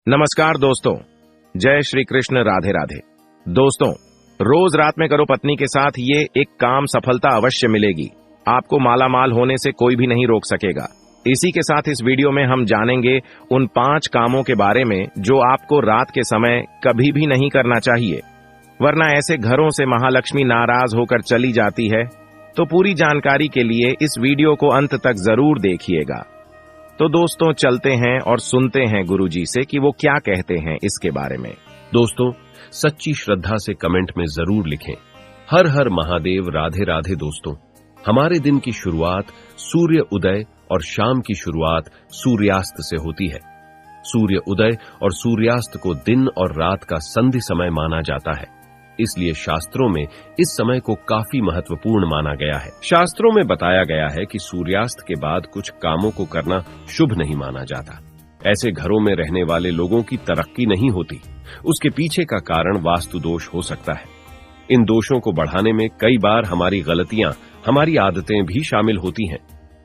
नमस्कार दोस्तों, जय श्री कृष्ण, राधे राधे। दोस्तों, रोज रात में करो पत्नी के साथ ये एक काम, सफलता अवश्य मिलेगी। आपको मालामाल होने से कोई भी नहीं रोक सकेगा। इसी के साथ इस वीडियो में हम जानेंगे उन 5 कामों के बारे में जो आपको रात के समय कभी भी नहीं करना चाहिए, वरना ऐसे घरों से महालक्ष्मी नाराज होकर चली जाती है। तो पूरी जानकारी के लिए इस वीडियो को अंत तक जरूर देखिएगा। तो दोस्तों, चलते हैं और सुनते हैं गुरुजी से कि वो क्या कहते हैं इसके बारे में। दोस्तों, सच्ची श्रद्धा से कमेंट में जरूर लिखें, हर हर महादेव, राधे राधे। दोस्तों, हमारे दिन की शुरुआत सूर्य उदय और शाम की शुरुआत सूर्यास्त से होती है। सूर्य उदय और सूर्यास्त को दिन और रात का संधि समय माना जाता है, इसलिए शास्त्रों में इस समय को काफी महत्वपूर्ण माना गया है। शास्त्रों में बताया गया है कि सूर्यास्त के बाद कुछ कामों को करना शुभ नहीं माना जाता। ऐसे घरों में रहने वाले लोगों की तरक्की नहीं होती। उसके पीछे का कारण वास्तु दोष हो सकता है। इन दोषों को बढ़ाने में कई बार हमारी गलतियां, हमारी आदतें भी शामिल होती हैं।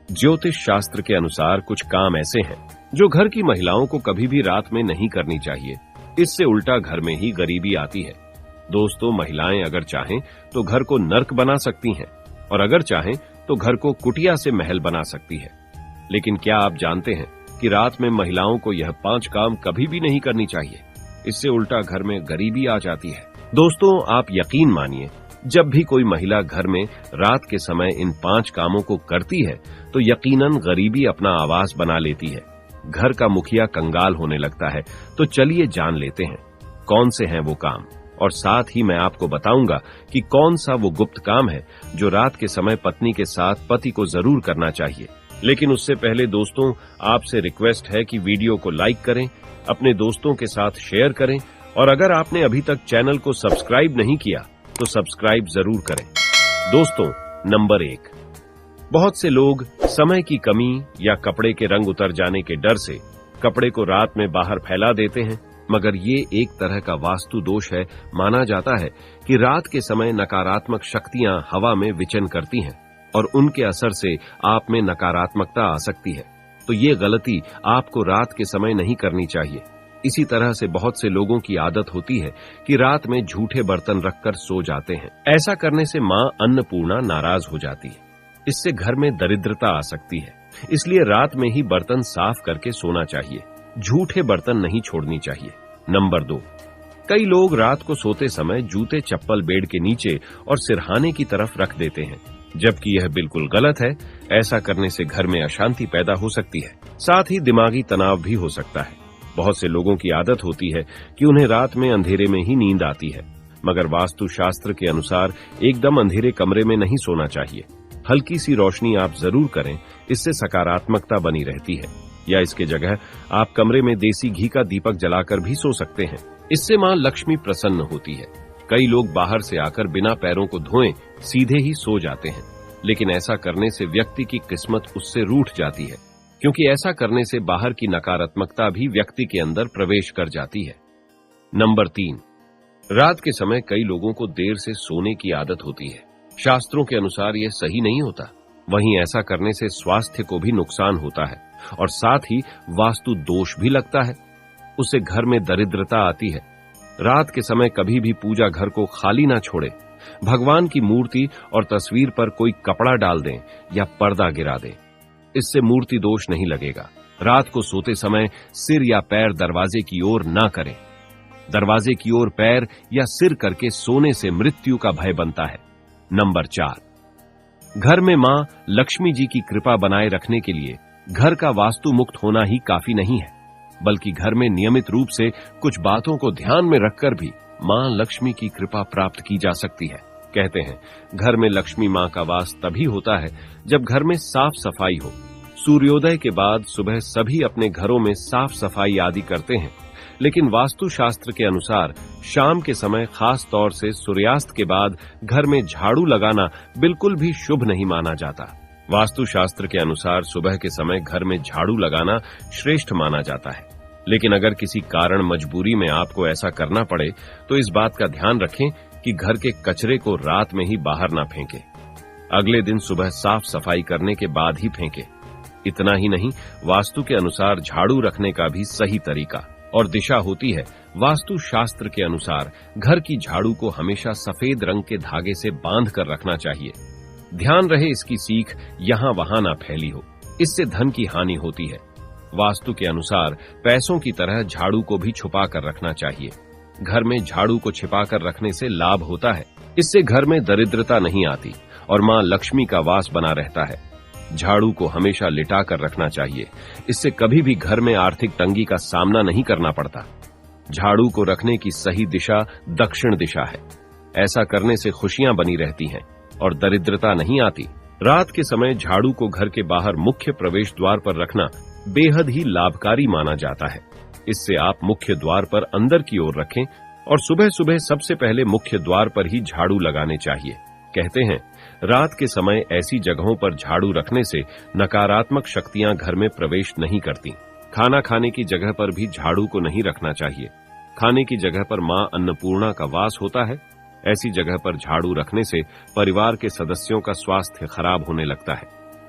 ज्योतिष शास्त्र के अनुसार कुछ काम ऐसे हैं जो घर की महिलाओं को कभी भी रात में नहीं करनी चाहिए। इससे उल्टा घर में ही गरीबी आती है। दोस्तों, महिलाएं अगर चाहें तो घर को नर्क बना सकती हैं और अगर चाहें तो घर को कुटिया से महल बना सकती है। लेकिन क्या आप जानते हैं कि रात में महिलाओं को यह 5 काम कभी भी नहीं करनी चाहिए। इससे उल्टा घर में गरीबी आ जाती है। दोस्तों, आप यकीन मानिए, जब भी कोई महिला घर में रात के समय इन 5 कामों को करती है तो यकीनन गरीबी अपना आवास बना लेती है। घर का मुखिया कंगाल होने लगता है। तो चलिए जान लेते हैं कौन से हैं वो काम, और साथ ही मैं आपको बताऊंगा कि कौन सा वो गुप्त काम है जो रात के समय पत्नी के साथ पति को जरूर करना चाहिए। लेकिन उससे पहले दोस्तों, आपसे रिक्वेस्ट है कि वीडियो को लाइक करें, अपने दोस्तों के साथ शेयर करें, और अगर आपने अभी तक चैनल को सब्सक्राइब नहीं किया तो सब्सक्राइब जरूर करें। दोस्तों, नंबर 1, बहुत से लोग समय की कमी या कपड़े के रंग उतर जाने के डर से कपड़े को रात में बाहर फैला देते हैं, मगर ये एक तरह का वास्तु दोष है। माना जाता है कि रात के समय नकारात्मक शक्तियां हवा में विचरण करती हैं और उनके असर से आप में नकारात्मकता आ सकती है। तो ये गलती आपको रात के समय नहीं करनी चाहिए। इसी तरह से बहुत से लोगों की आदत होती है कि रात में झूठे बर्तन रखकर सो जाते हैं। ऐसा करने से मां अन्नपूर्णा नाराज हो जाती है। इससे घर में दरिद्रता आ सकती है। इसलिए रात में ही बर्तन साफ करके सोना चाहिए। झूठे बर्तन नहीं छोड़नी चाहिए। नंबर 2, कई लोग रात को सोते समय जूते चप्पल बेड के नीचे और सिरहाने की तरफ रख देते हैं, जबकि यह बिल्कुल गलत है। ऐसा करने से घर में अशांति पैदा हो सकती है, साथ ही दिमागी तनाव भी हो सकता है। बहुत से लोगों की आदत होती है कि उन्हें रात में अंधेरे में ही नींद आती है, मगर वास्तु शास्त्र के अनुसार एकदम अंधेरे कमरे में नहीं सोना चाहिए। हल्की सी रोशनी आप जरूर करें, इससे सकारात्मकता बनी रहती है। या इसके जगह आप कमरे में देसी घी का दीपक जलाकर भी सो सकते हैं। इससे मां लक्ष्मी प्रसन्न होती है। कई लोग बाहर से आकर बिना पैरों को धोए सीधे ही सो जाते हैं, लेकिन ऐसा करने से व्यक्ति की किस्मत उससे रूठ जाती है, क्योंकि ऐसा करने से बाहर की नकारात्मकता भी व्यक्ति के अंदर प्रवेश कर जाती है। नंबर 3, रात के समय कई लोगों को देर से सोने की आदत होती है। शास्त्रों के अनुसार यह सही नहीं होता। वहीं ऐसा करने से स्वास्थ्य को भी नुकसान होता है और साथ ही वास्तु दोष भी लगता है। उससे घर में दरिद्रता आती है। रात के समय कभी भी पूजा घर को खाली ना छोड़े। भगवान की मूर्ति और तस्वीर पर कोई कपड़ा डाल दें या पर्दा गिरा दें। इससे मूर्ति दोष नहीं लगेगा। रात को सोते समय सिर या पैर दरवाजे की ओर ना करें। दरवाजे की ओर पैर या सिर करके सोने से मृत्यु का भय बनता है। नंबर 4, घर में मां लक्ष्मी जी की कृपा बनाए रखने के लिए घर का वास्तु मुक्त होना ही काफी नहीं है, बल्कि घर में नियमित रूप से कुछ बातों को ध्यान में रखकर भी मां लक्ष्मी की कृपा प्राप्त की जा सकती है। कहते हैं, घर में लक्ष्मी मां का वास तभी होता है जब घर में साफ सफाई हो। सूर्योदय के बाद सुबह सभी अपने घरों में साफ सफाई आदि करते हैं, लेकिन वास्तु शास्त्र के अनुसार शाम के समय, खास तौर से सूर्यास्त के बाद घर में झाड़ू लगाना बिल्कुल भी शुभ नहीं माना जाता। वास्तु शास्त्र के अनुसार सुबह के समय घर में झाड़ू लगाना श्रेष्ठ माना जाता है। लेकिन अगर किसी कारण मजबूरी में आपको ऐसा करना पड़े तो इस बात का ध्यान रखें कि घर के कचरे को रात में ही बाहर ना फेंकें। अगले दिन सुबह साफ सफाई करने के बाद ही फेंकें। इतना ही नहीं, वास्तु के अनुसार झाड़ू रखने का भी सही तरीका और दिशा होती है वास्तु शास्त्र के अनुसार घर की झाड़ू को हमेशा सफेद रंग के धागे से बांध कर रखना चाहिए। ध्यान रहे इसकी सीख यहां वहां ना फैली हो, इससे धन की हानि होती है। वास्तु के अनुसार पैसों की तरह झाड़ू को भी छुपा कर रखना चाहिए। घर में झाड़ू को छिपा कर रखने से लाभ होता है, इससे घर में दरिद्रता नहीं आती और मां लक्ष्मी का वास बना रहता है। झाड़ू को हमेशा लिटा कर रखना चाहिए, इससे कभी भी घर में आर्थिक तंगी का सामना नहीं करना पड़ता। झाड़ू को रखने की सही दिशा दक्षिण दिशा है। ऐसा करने से खुशियां बनी रहती हैं और दरिद्रता नहीं आती। रात के समय झाड़ू को घर के बाहर मुख्य प्रवेश द्वार पर रखना बेहद ही लाभकारी माना जाता है। इससे आप मुख्य द्वार पर अंदर की ओर रखें और सुबह सुबह सबसे पहले मुख्य द्वार पर ही झाड़ू लगाने चाहिए। कहते हैं रात के समय ऐसी जगहों पर झाड़ू रखने से नकारात्मक शक्तियां घर में प्रवेश नहीं करती। खाना खाने की जगह पर भी झाड़ू को नहीं रखना चाहिए। खाने की जगह पर मां अन्नपूर्णा का वास होता है। ऐसी जगह पर झाड़ू रखने से परिवार के सदस्यों का स्वास्थ्य खराब होने लगता है।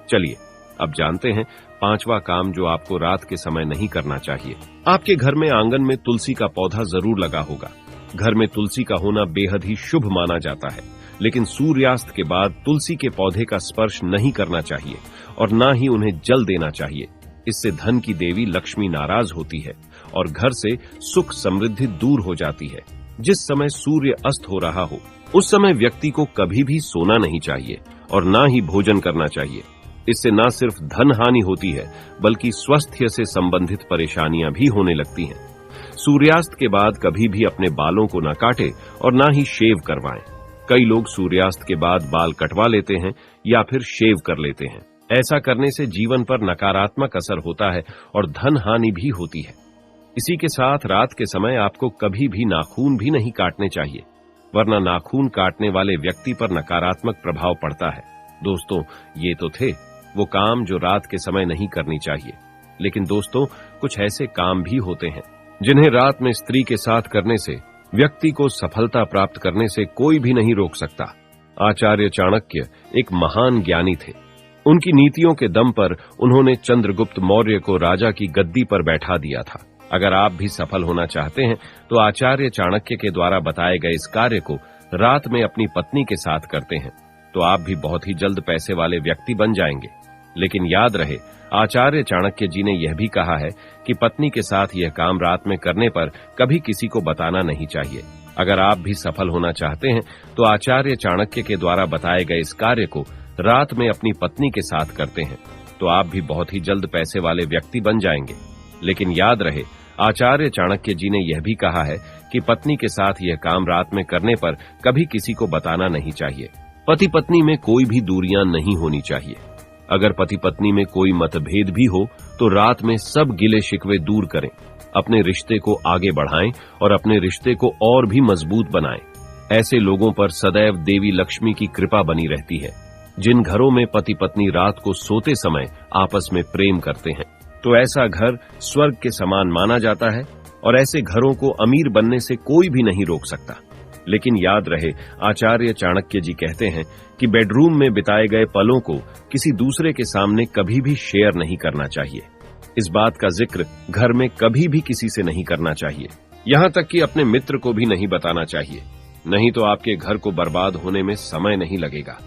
चलिए अब जानते हैं पांचवा काम जो आपको रात के समय नहीं करना चाहिए। आपके घर में आंगन में तुलसी का पौधा जरूर लगा होगा। घर में तुलसी का होना बेहद ही शुभ माना जाता है, लेकिन सूर्यास्त के बाद तुलसी के पौधे का स्पर्श नहीं करना चाहिए और न ही उन्हें जल देना चाहिए। इससे धन की देवी लक्ष्मी नाराज होती है और घर से सुख समृद्धि दूर हो जाती है। जिस समय सूर्य अस्त हो रहा हो उस समय व्यक्ति को कभी भी सोना नहीं चाहिए और न ही भोजन करना चाहिए। इससे न सिर्फ धन हानि होती है बल्कि स्वास्थ्य से संबंधित परेशानियां भी होने लगती हैं। सूर्यास्त के बाद कभी भी अपने बालों को न काटे और न ही शेव करवाएं। कई लोग सूर्यास्त के बाद बाल कटवा लेते हैं या फिर शेव कर लेते हैं। ऐसा करने से जीवन पर नकारात्मक असर होता है और धन हानि भी होती है। इसी के साथ रात के समय आपको कभी भी नाखून भी नहीं काटने चाहिए, वरना नाखून काटने वाले व्यक्ति पर नकारात्मक प्रभाव पड़ता है। दोस्तों, ये तो थे वो काम जो रात के समय नहीं करनी चाहिए, लेकिन दोस्तों कुछ ऐसे काम भी होते हैं जिन्हें रात में स्त्री के साथ करने से व्यक्ति को सफलता प्राप्त करने से कोई भी नहीं रोक सकता। आचार्य चाणक्य एक महान ज्ञानी थे। उनकी नीतियों के दम पर उन्होंने चंद्रगुप्त मौर्य को राजा की गद्दी पर बैठा दिया था। अगर आप भी सफल होना चाहते हैं तो आचार्य चाणक्य के द्वारा बताए गए इस कार्य को रात में अपनी पत्नी के साथ करते हैं तो आप भी बहुत ही जल्द पैसे वाले व्यक्ति बन जाएंगे। लेकिन याद रहे, आचार्य चाणक्य जी ने यह भी कहा है कि पत्नी के साथ यह काम रात में करने पर कभी किसी को बताना नहीं चाहिए। अगर आप भी सफल होना चाहते हैं तो आचार्य चाणक्य के द्वारा बताए गए इस कार्य को रात में अपनी पत्नी के साथ करते हैं तो आप भी बहुत ही जल्द पैसे वाले व्यक्ति बन जाएंगे। लेकिन याद रहे, आचार्य चाणक्य जी ने यह भी कहा है कि पत्नी के साथ यह काम रात में करने पर कभी किसी को बताना नहीं चाहिए। पति पत्नी में कोई भी दूरियां नहीं होनी चाहिए। अगर पति पत्नी में कोई मतभेद भी हो तो रात में सब गिले शिकवे दूर करें, अपने रिश्ते को आगे बढ़ाएं और अपने रिश्ते को और भी मजबूत बनाएं। ऐसे लोगों पर सदैव देवी लक्ष्मी की कृपा बनी रहती है। जिन घरों में पति पत्नी रात को सोते समय आपस में प्रेम करते हैं तो ऐसा घर स्वर्ग के समान माना जाता है और ऐसे घरों को अमीर बनने से कोई भी नहीं रोक सकता। लेकिन याद रहे, आचार्य चाणक्य जी कहते हैं कि बेडरूम में बिताए गए पलों को किसी दूसरे के सामने कभी भी शेयर नहीं करना चाहिए। इस बात का जिक्र घर में कभी भी किसी से नहीं करना चाहिए, यहाँ तक कि अपने मित्र को भी नहीं बताना चाहिए, नहीं तो आपके घर को बर्बाद होने में समय नहीं लगेगा।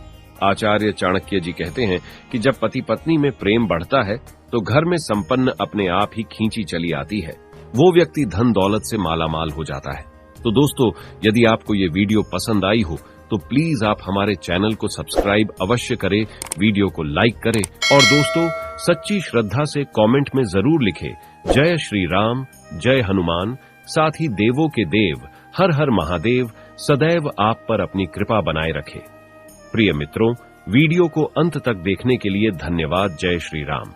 आचार्य चाणक्य जी कहते हैं कि जब पति पत्नी में प्रेम बढ़ता है तो घर में संपन्न अपने आप ही खींची चली आती है। वो व्यक्ति धन दौलत से मालामाल हो जाता है। तो दोस्तों, यदि आपको ये वीडियो पसंद आई हो तो प्लीज आप हमारे चैनल को सब्सक्राइब अवश्य करें, वीडियो को लाइक करें और दोस्तों सच्ची श्रद्धा से कमेंट में जरूर लिखें जय श्री राम, जय हनुमान, साथ ही देवों के देव हर हर महादेव सदैव आप पर अपनी कृपा बनाए रखे। प्रिय मित्रों, वीडियो को अंत तक देखने के लिए धन्यवाद। जय श्री राम।